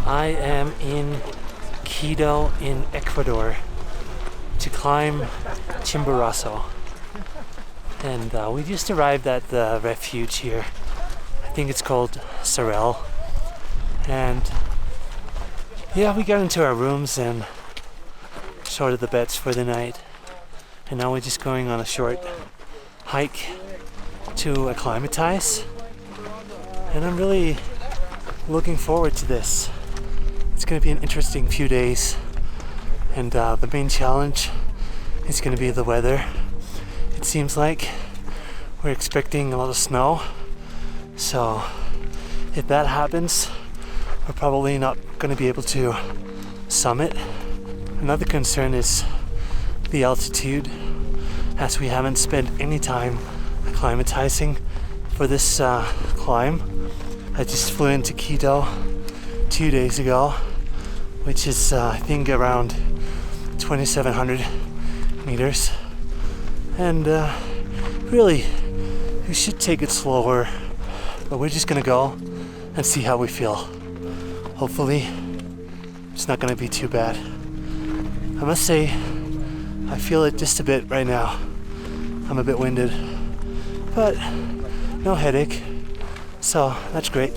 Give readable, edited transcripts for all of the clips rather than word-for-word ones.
I am in Quito in Ecuador to climb Chimborazo. And we just arrived at the refuge here. I think it's called Sorel. And yeah, we got into our rooms and sorted the beds for the night. And now we're just going on a short hike to acclimatize. And I'm really looking forward to this. It's going to be an interesting few days. And the main challenge is going to be the weather. It seems like we're expecting a lot of snow. So if that happens, we're probably not going to be able to summit. Another concern is the altitude, as we haven't spent any time acclimatizing for this climb. I just flew into Quito 2 days ago, which is I think around 2,700 meters. And really, we should take it slower, but we're just gonna go and see how we feel. Hopefully, it's not gonna be too bad. I must say, I feel it just a bit right now. I'm a bit winded, but no headache, so that's great.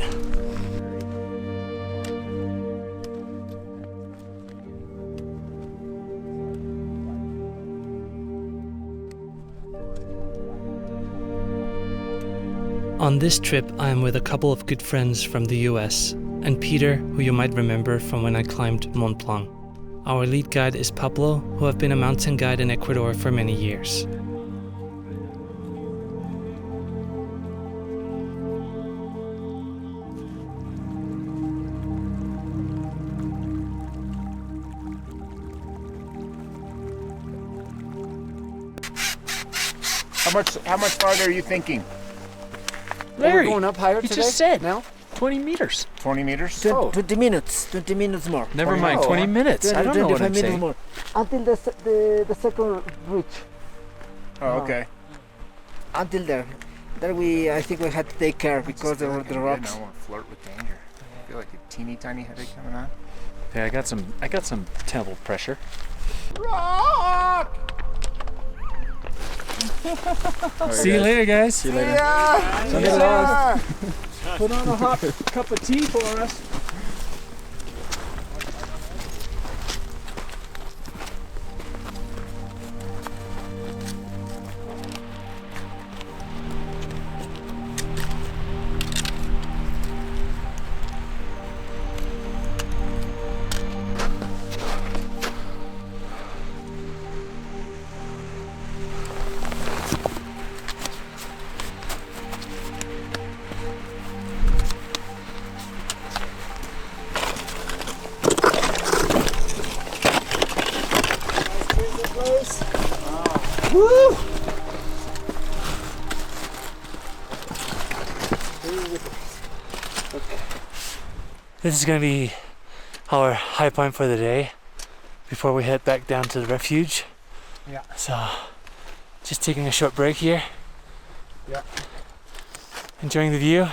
On this trip, I am with a couple of good friends from the US, and Peter, who you might remember from when I climbed Mont Blanc. Our lead guide is Pablo, who have been a mountain guide in Ecuador for many years. How much farther are you thinking? Larry, we're going up higher you today? just said now 20 meters. 20 meters? 20 minutes. 20 minutes more. Never mind, 20 minutes. I don't know what I'm 25 minutes saying. more. Until the second reach. Oh, okay. Until there. There I think we had to take care because of the rocks. I don't want to flirt with danger. I feel like a teeny tiny headache coming on. Yeah, I got some temple pressure. Rock! See you later, guys. See ya! Put on a hot cup of tea for us. Woo! This is going to be our high point for the day before we head back down to the refuge. Yeah. So, just taking a short break here. Yeah. Enjoying the view.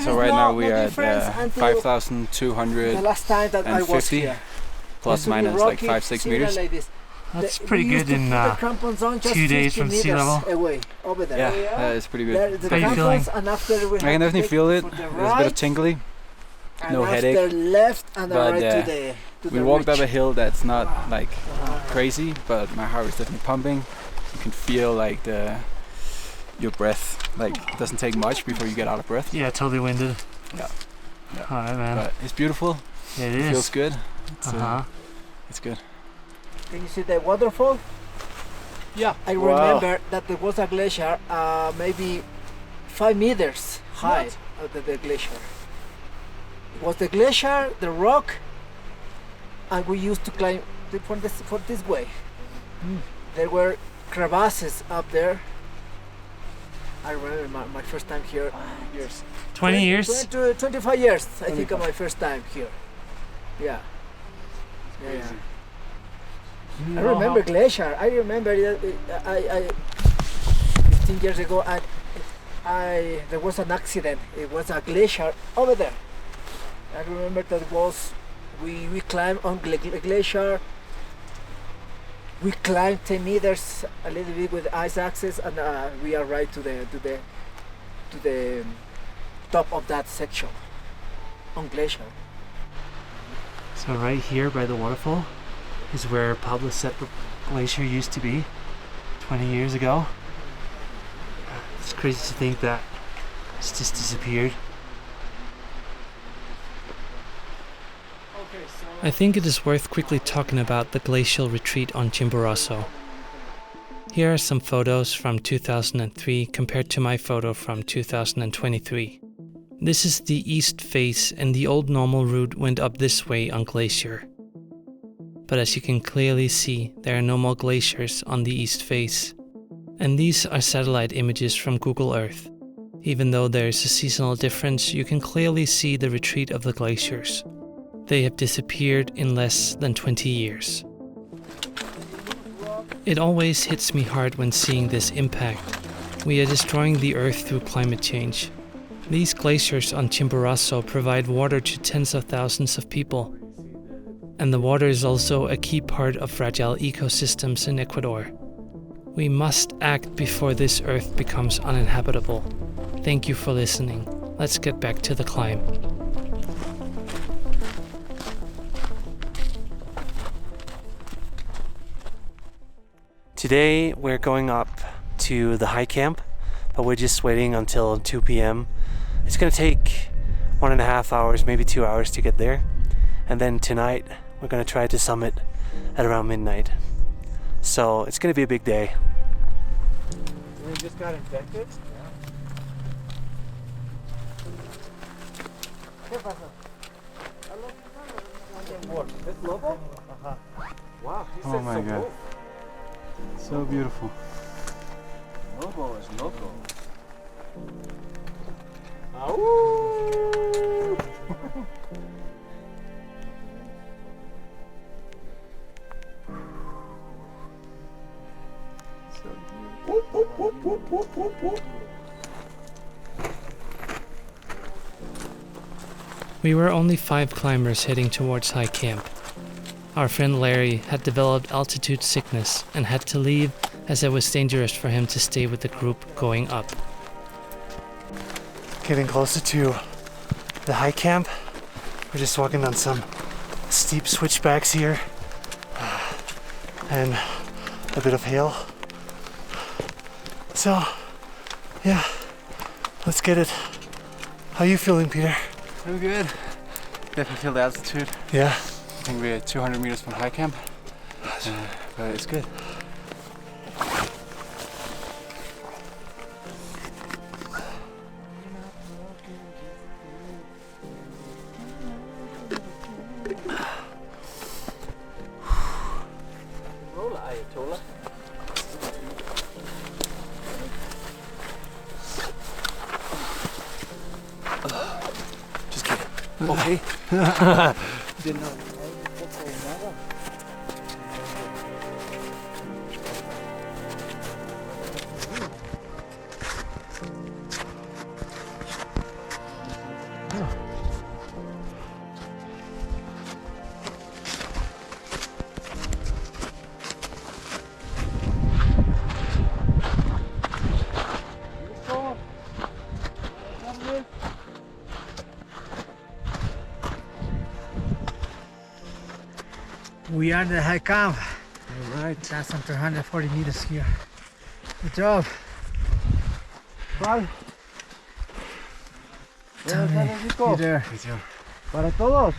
So right now we are at 5,250 the last time that I was here. plus minus like 5-6 meters. Like this. That's pretty we used good to in put the crampons on just 2 days 50 from sea meters level. away, over there. Yeah, that is pretty good. There, the How you crampons, feeling? and after we I can definitely feel it. There's a bit of tingly. No and headache. After left and But, right to We the walked up ridge. a hill that's not like crazy, but my heart is definitely pumping. You can feel like your breath, like it doesn't take much before you get out of breath. Yeah, totally winded. Yeah. Alright, man. But it's beautiful. Yeah, it It is. feels good. Uh-huh. It's good. Can you see the waterfall? Yeah. I remember that there was a glacier, maybe 5 meters high of the glacier. It was the glacier, the rock, and we used to climb for this way. There were crevasses up there. I remember my first time here. 20 years? 25 years, I think, of my first time here. Yeah. Yeah. I remember glacier. I remember I 15 years ago. There was an accident. It was a glacier over there. I remember that was we climbed on glacier. We climbed 10 meters a little bit with ice access, and we arrived to the top of that section on glacier. So right here by the waterfall is where Pablo said the glacier used to be 20 years ago. It's crazy to think that it's just disappeared. I think it is worth quickly talking about the glacial retreat on Chimborazo. Here are some photos from 2003 compared to my photo from 2023. This is the east face, and the old normal route went up this way on glacier. But as you can clearly see, there are no more glaciers on the east face. And these are satellite images from Google Earth. Even though there is a seasonal difference, you can clearly see the retreat of the glaciers. They have disappeared in less than 20 years. It always hits me hard when seeing this impact. We are destroying the Earth through climate change. These glaciers on Chimborazo provide water to tens of thousands of people. And the water is also a key part of fragile ecosystems in Ecuador. We must act before this Earth becomes uninhabitable. Thank you for listening. Let's get back to the climb. Today we're going up to the high camp, but we're just waiting until 2 p.m. It's gonna take 1.5 hours, maybe 2 hours to get there. And then tonight we're gonna try to summit at around midnight. So it's gonna be a big day. We just got infected. Oh my god. So beautiful. Lobo is loco. We were only 5 climbers heading towards high camp. Our friend Larry had developed altitude sickness and had to leave as it was dangerous for him to stay with the group going up. Getting closer to the high camp. We're just walking on some steep switchbacks here and a bit of hail. So, yeah, let's get it. How you feeling, Peter? I'm good. Definitely feel the altitude. Yeah. I think we're 200 meters from high camp, but it's good. Just kidding. Okay. Didn't know. We are in the high camp. All right. That's some 340 meters here. Good job. ¿Cuál? Tell me, you there. Para todos.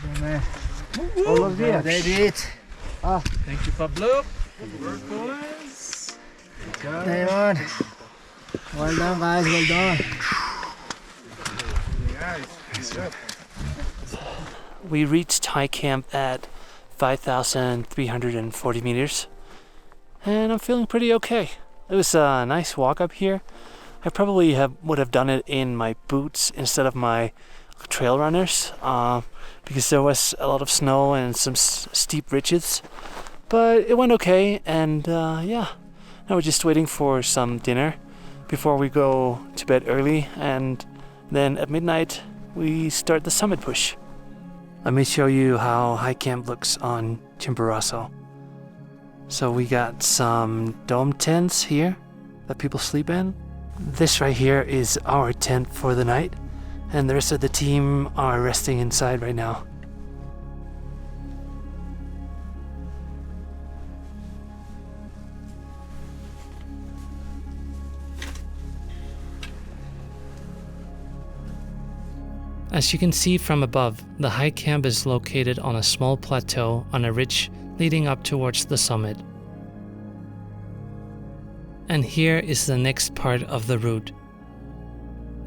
Todos los días. They did. Thank you, Pablo. Damon. Well done, guys. Well done. We reached high camp at 5,340 meters, and I'm feeling pretty okay. It was a nice walk up here. I probably would have done it in my boots instead of my trail runners, because there was a lot of snow and some steep ridges, but it went okay. And yeah, now we're just waiting for some dinner before we go to bed early, and then at midnight we start the summit push. Let me show you how high camp looks on Chimborazo. So we got some dome tents here that people sleep in. This right here is our tent for the night, and the rest of the team are resting inside right now. As you can see from above, the high camp is located on a small plateau on a ridge leading up towards the summit. And here is the next part of the route.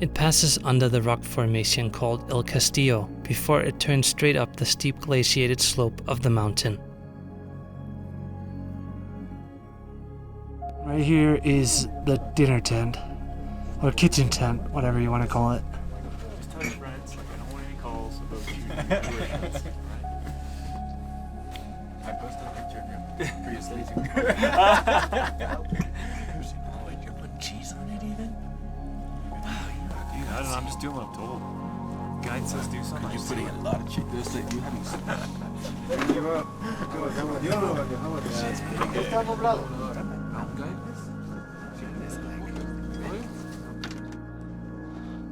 It passes under the rock formation called El Castillo before it turns straight up the steep glaciated slope of the mountain. Right here is the dinner tent, or kitchen tent, whatever you want to call it. Just tell your friends, like, I don't want any calls about you. I posted a picture of him for you sleeping. Like, you're putting cheese on it even? Dude, I don't know, I'm just doing what I'm told. Guide says do something. You're putting a lot of cheese. There's like, you haven't Está nublado. mountain guide?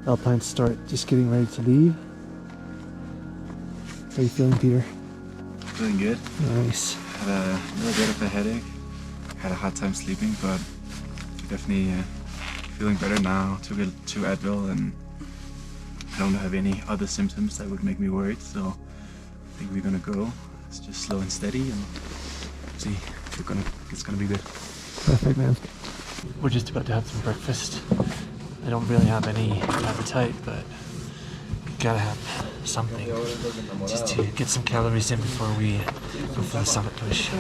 Alpines start just getting ready to leave. How are you feeling, Peter? Feeling good. Nice. Had a little bit of a headache. Had a hard time sleeping, but definitely feeling better now. Took two Advil, and I don't have any other symptoms that would make me worried. So I think we're gonna go. It's just slow and steady, and see. It's gonna be good. Perfect, man. We're just about to have some breakfast. I don't really have any appetite, but we gotta have something just to get some calories in before we go for the summit push.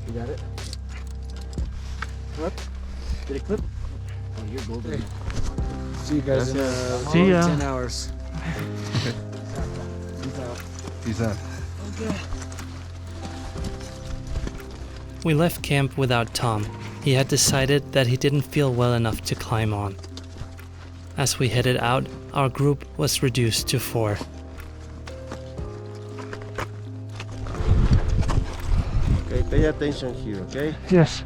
You got it? Clip? Did it clip? Oh, you're golden. See you guys in See ya. 10 hours. Peace out. We left camp without Tom. He had decided that he didn't feel well enough to climb on. As we headed out, our group was reduced to 4. Okay, pay attention here, okay? Yes.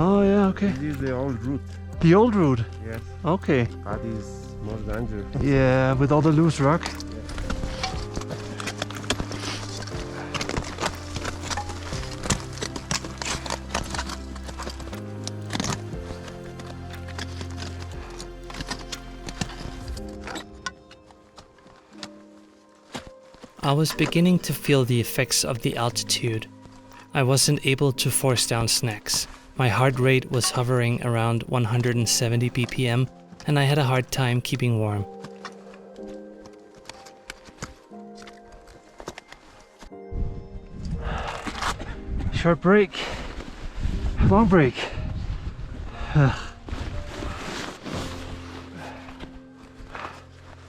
Oh yeah, okay. This is the old route. The old route. Yes, Okay. that is more dangerous. Yeah, with all the loose rock. I was beginning to feel the effects of the altitude. I wasn't able to force down snacks. My heart rate was hovering around 170 BPM, and I had a hard time keeping warm. Short break. Long break.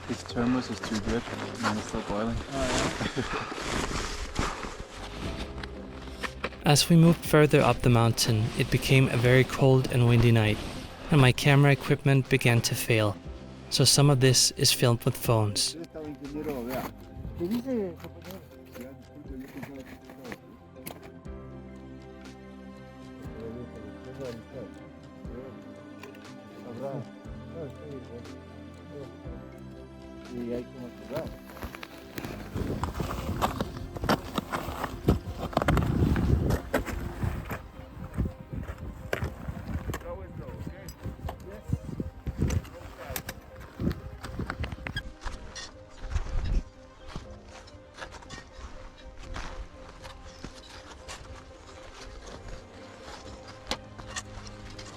This thermos is too good. Mine is still boiling. As we moved further up the mountain, it became a very cold and windy night, and my camera equipment began to fail, so some of this is filmed with phones.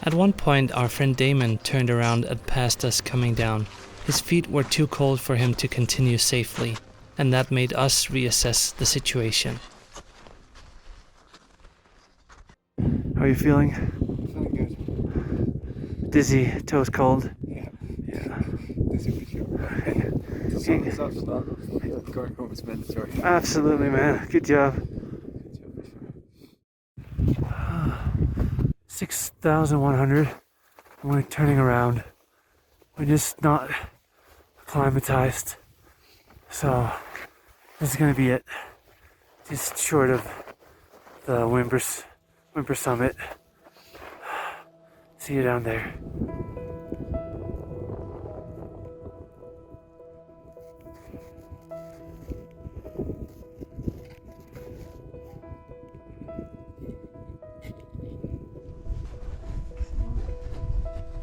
At one point, our friend Damon turned around and passed us coming down. His feet were too cold for him to continue safely, and that made us reassess the situation. How are you feeling? Feeling good. Dizzy, toes cold. Yeah. Yeah. Dizzy for sure. To sum this up, going home is mandatory. Absolutely, man. Good job. 6,100. We're turning around. We're just not acclimatized. So this is gonna be it. Just short of the Wimper Summit. See you down there.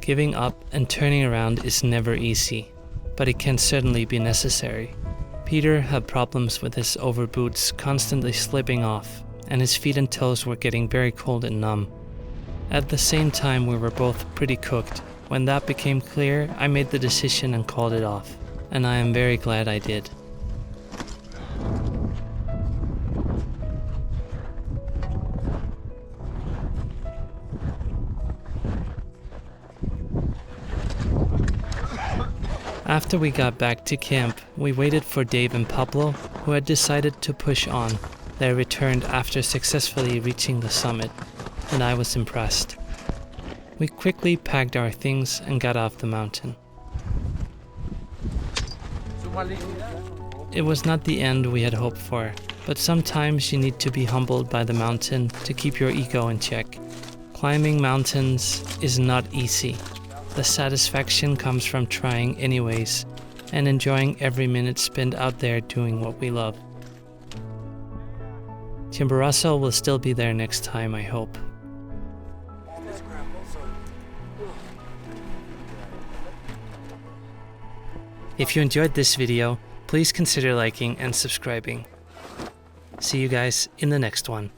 Giving up and turning around is never easy, but it can certainly be necessary. Peter had problems with his overboots constantly slipping off, and his feet and toes were getting very cold and numb. At the same time, we were both pretty cooked. When that became clear, I made the decision and called it off, and I am very glad I did. After we got back to camp, we waited for Dave and Pablo, who had decided to push on. They returned after successfully reaching the summit, and I was impressed. We quickly packed our things and got off the mountain. It was not the end we had hoped for, but sometimes you need to be humbled by the mountain to keep your ego in check. Climbing mountains is not easy. The satisfaction comes from trying anyways, and enjoying every minute spent out there doing what we love. Chimborazo will still be there next time, I hope. If you enjoyed this video, please consider liking and subscribing. See you guys in the next one.